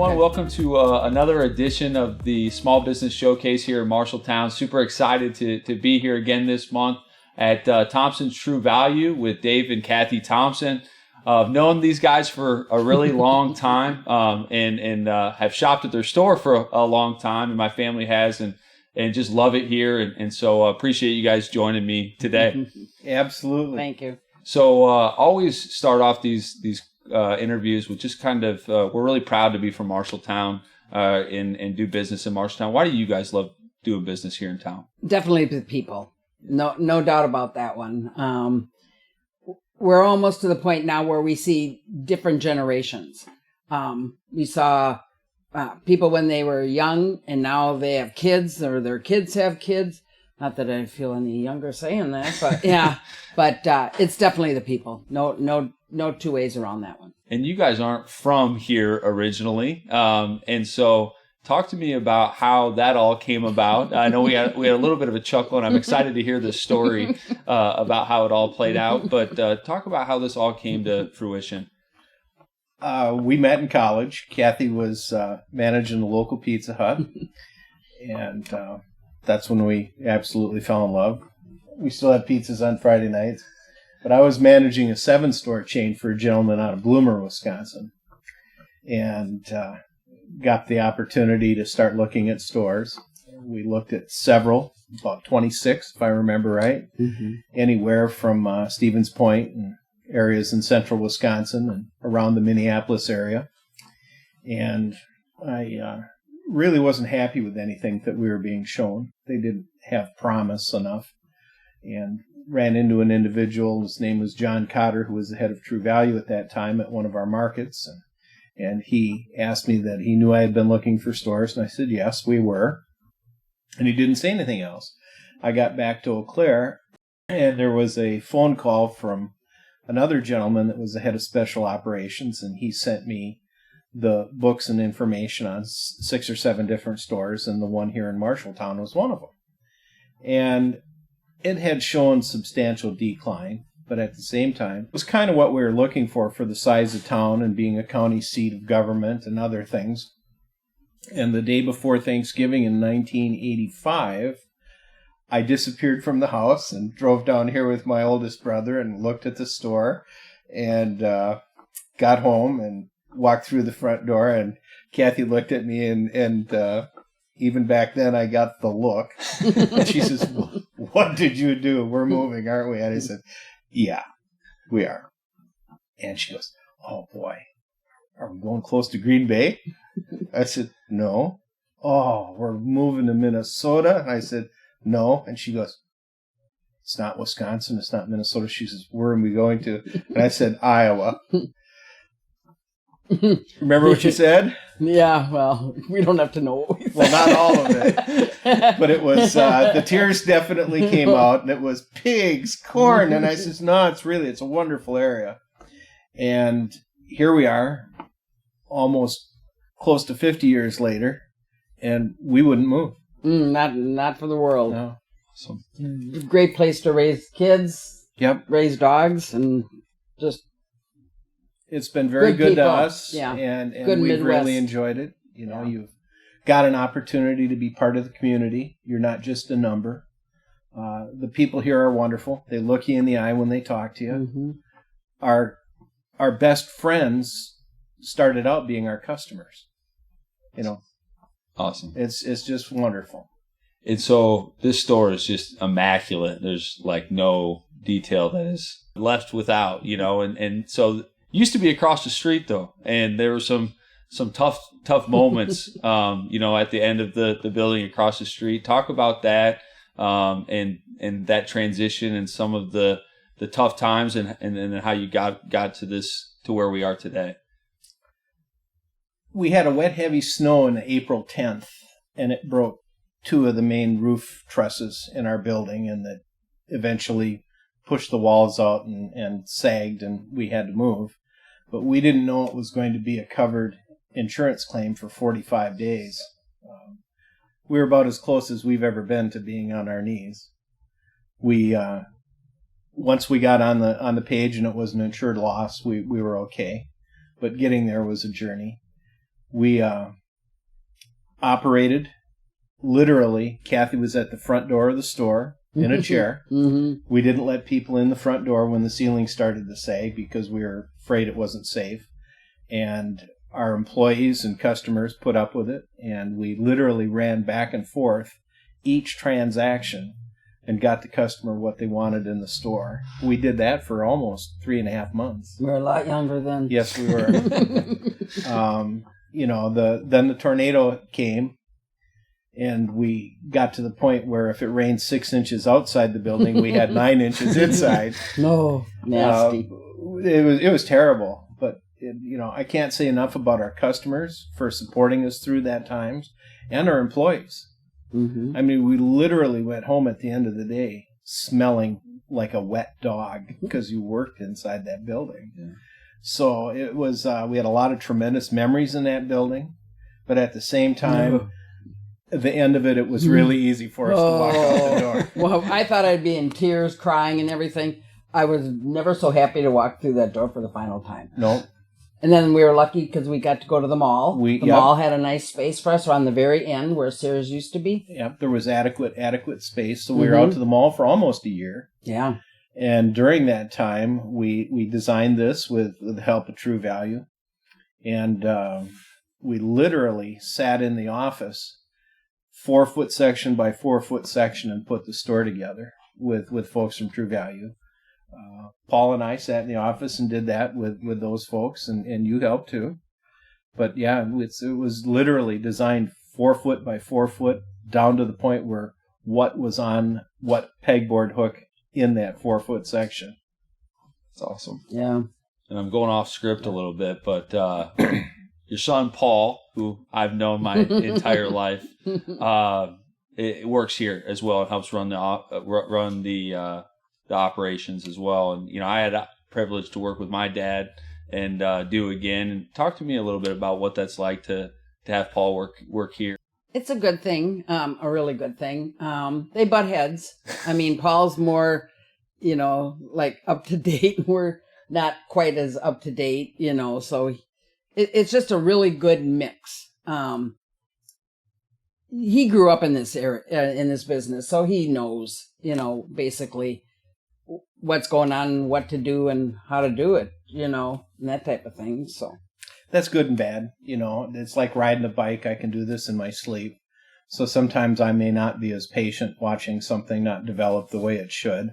everyone. Welcome to another edition of the Small Business Showcase here in Marshalltown. Super excited to be here again this month at Thompson True Value with Dave and Kathy Thompson. I've known these guys for a really long time and have shopped at their store for a long time, and my family has, and just love it here. And so appreciate you guys joining me today. Absolutely. Thank you. So always start off these interviews with just kind of, we're really proud to be from Marshalltown and do business in Marshalltown. Why do you guys love doing business here in town? Definitely the people. No doubt about that one. We're almost to the point now where we see different generations. We saw people when they were young, and now they have kids, or their kids have kids. Not that I feel any younger saying that, but yeah. But it's definitely the people. No two ways around that one. And you guys aren't from here originally, and so talk to me about how that all came about. I know we had a little bit of a chuckle, and I'm excited to hear this story about how it all played out. But talk about how this all came to fruition. We met in college. Kathy was managing the local Pizza Hut, and that's when we absolutely fell in love. We still have pizzas on Friday nights, but I was managing a 7-store chain for a gentleman out of Bloomer, Wisconsin, and got the opportunity to start looking at stores. We looked at several, about 26, if I remember right, anywhere from Stevens Point and areas in central Wisconsin and around the Minneapolis area. And I really wasn't happy with anything that we were being shown. They didn't have promise enough. And ran into an individual, his name was John Cotter, who was the head of True Value at that time at one of our markets. And he asked me that he knew I had been looking for stores, and I said, yes, we were. And he didn't say anything else. I got back to Eau Claire, and there was a phone call from another gentleman that was the head of special operations, and he sent me the books and information on 6 or 7 different stores, and the one here in Marshalltown was one of them. And it had shown substantial decline, but at the same time, it was kind of what we were looking for the size of town and being a county seat of government and other things. And the day before Thanksgiving in 1985, I disappeared from the house and drove down here with my oldest brother and looked at the store and got home and walked through the front door, and Kathy looked at me and even back then I got the look. And she says, what did you do? We're moving, aren't we? And I said, yeah, we are. And she goes, oh boy, are we going close to Green Bay? I said, no. Oh, we're moving to Minnesota? And I said, no. And she goes, it's not Wisconsin, it's not Minnesota. She says, where are we going to? And I said, Iowa. Remember what you said? Yeah, well, we don't have to know what we said. Well, not all of it. But it was, the tears definitely came out, and it was pigs, corn. And I says, no, it's a wonderful area. And here we are, almost close to 50 years later, and we wouldn't move. Not for the world. No. So, great place to raise kids. Yep. Raise dogs, and just it's been very good to us. Yeah. And good we've Midwest. really enjoyed it. You know, You've got an opportunity to be part of the community. You're not just a number. The people here are wonderful. They look you in the eye when they talk to you. Our best friends started out being our customers. You know. awesome. It's just wonderful. And so this store is just immaculate. There's like no detail that is left without, and so used to be across the street though. And there were some tough moments, at the end of the building across the street. Talk about that, and that transition and some of the tough times and then how you got to where we are today. We had a wet, heavy snow on April 10th, and it broke 2 of the main roof trusses in our building, and that eventually pushed the walls out and sagged, and we had to move. But we didn't know it was going to be a covered insurance claim for 45 days. We were about as close as we've ever been to being on our knees. We once we got on the page and it was an insured loss, we were okay. But getting there was a journey. We operated, literally, Kathy was at the front door of the store in a chair. Mm-hmm. We didn't let people in the front door when the ceiling started to sag because we were afraid it wasn't safe. And our employees and customers put up with it. And we literally ran back and forth each transaction and got the customer what they wanted in the store. We did that for almost 3.5 months. We were a lot younger then. Yes, we were. Then the tornado came, and we got to the point where if it rained 6 inches outside the building, we had 9 inches inside. No, nasty. It was terrible, but I can't say enough about our customers for supporting us through that times, and our employees. Mm-hmm. I mean, we literally went home at the end of the day smelling like a wet dog because you worked inside that building. Yeah. So it was, we had a lot of tremendous memories in that building, but at the same time, at the end of it, it was really easy for us to walk out the door. Well, I thought I'd be in tears, crying and everything. I was never so happy to walk through that door for the final time. No. And then we were lucky because we got to go to the mall. The Yep. mall had a nice space for us on the very end where Sears used to be. Yep, there was adequate space. So we were out to the mall for almost a year. Yeah. And during that time, we designed this with the help of True Value. And we literally sat in the office, 4-foot section by 4-foot section, and put the store together with folks from True Value. Paul and I sat in the office and did that with those folks, and you helped too. But yeah, it was literally designed 4-foot by 4-foot down to the point where what was on what pegboard hook in that 4-foot section. That's awesome. Yeah. And I'm going off script a little bit, but your son Paul, who I've known my entire life, it works here as well. It helps run the operations as well. And I had a privilege to work with my dad and do again. And talk to me a little bit about what that's like to have Paul work here. It's a good thing, a really good thing. They butt heads. I mean, Paul's more, like up to date. We're not quite as up to date, so it's just a really good mix. He grew up in this area, in this business, so he knows, basically what's going on and what to do and how to do it, and that type of thing. So that's good and bad. It's like riding a bike. I can do this in my sleep. So sometimes I may not be as patient watching something not develop the way it should.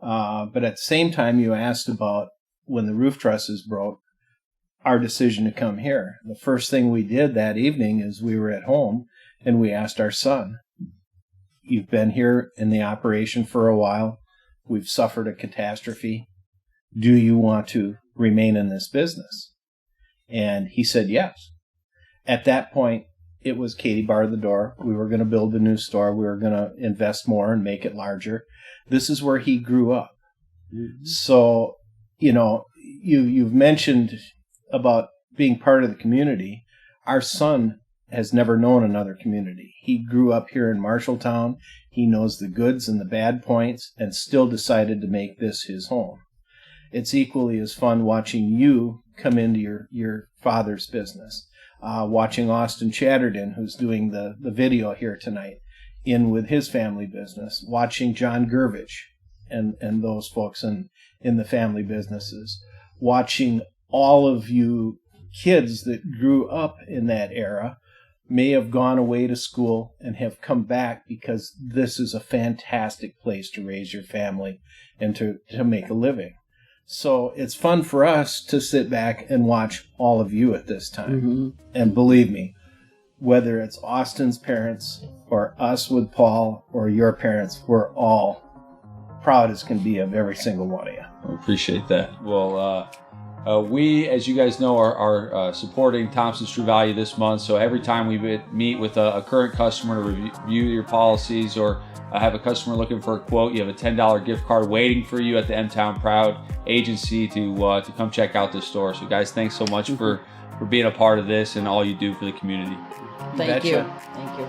But at the same time, you asked about when the roof trusses broke, our decision to come here. The first thing we did that evening is we were at home and we asked our son, you've been here in the operation for a while. We've suffered a catastrophe. Do you want to remain in this business? And he said yes. At that point, it was Katie barred the door. We were going to build a new store. We were going to invest more and make it larger. This is where he grew up. Mm-hmm. So, you've mentioned about being part of the community. Our son has never known another community. He grew up here in Marshalltown. He knows the goods and the bad points and still decided to make this his home. It's equally as fun watching you come into your father's business, watching Austin Chatterton, who's doing the video here tonight, in with his family business, watching John Gervich and those folks in the family businesses, watching all of you kids that grew up in that era may have gone away to school and have come back because this is a fantastic place to raise your family and to make a living. So it's fun for us to sit back and watch all of you at this time. Mm-hmm. And believe me, whether it's Austin's parents or us with Paul or your parents, we're all proud as can be of every single one of you. I appreciate that. Well, we, as you guys know, are supporting Thompson's True Value this month. So every time we meet with a current customer to review your policies or have a customer looking for a quote, you have a $10 gift card waiting for you at the M-Town Proud agency to come check out this store. So guys, thanks so much for being a part of this and all you do for the community. Thank you. Thank you.